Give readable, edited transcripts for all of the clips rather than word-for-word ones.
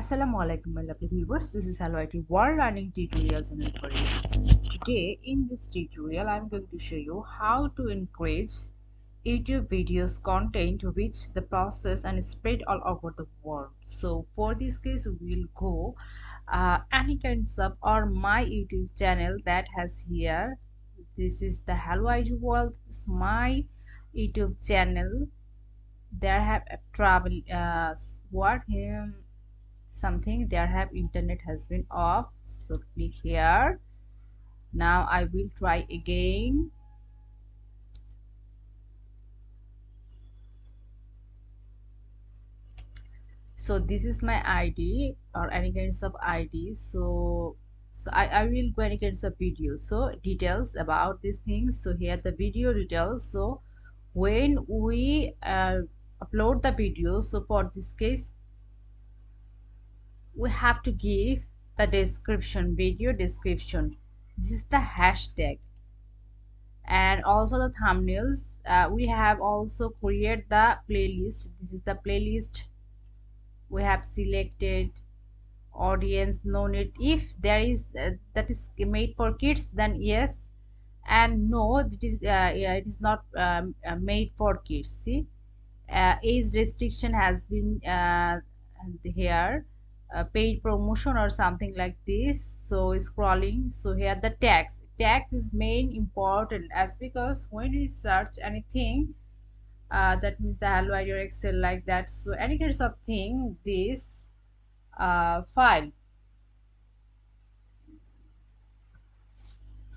Assalamualaikum my lovely viewers, this is Hello IT World Learning Tutorial channel for you. Today in this tutorial I am going to show you how to encourage YouTube videos content to reach the process and spread all over the world. So for this case we will go any kinds of or my YouTube channel that has here. This is the Hello IT World, this is my YouTube channel. There have a travel something there have internet has been off, so click here. Now I will try again. So this is my ID or any kinds of ID. So I will go any kinds of video, so details about these things. So here the video details. So when we upload the video, so for this case we have to give the description, video description. This is the hashtag, and also the thumbnails. We have also created the playlist. This is the playlist. We have selected audience, no need. If there is that is made for kids, then yes, and no, it is it is not made for kids. See, age restriction has been here. Paid promotion or something like this. So scrolling, so here the tags is main important, as because when we search anything, that means the hello idea excel like that, so any kinds of thing, this file,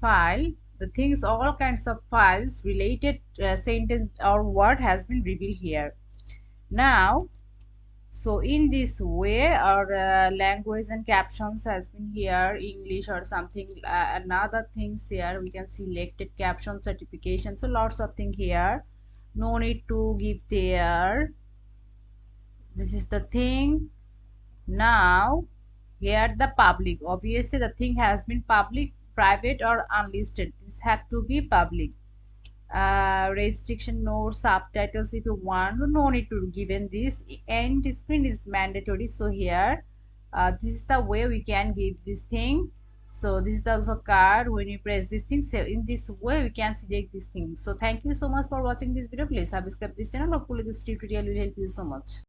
the things, all kinds of files related sentence or word has been revealed here. Now so in this way our language and captions has been here, English or something, another things here we can select it, caption certification, so lots of thing here, no need to give there. This is the thing. Now here the public, obviously the thing has been public, private or unlisted, this have to be public. Restriction, no subtitles if you want, no need to given this, end screen is mandatory. So here this is the way we can give this thing. So this is also card, when you press this thing, so in this way we can select this thing. So thank you so much for watching this video. Please subscribe this channel. Hopefully this tutorial will help you so much.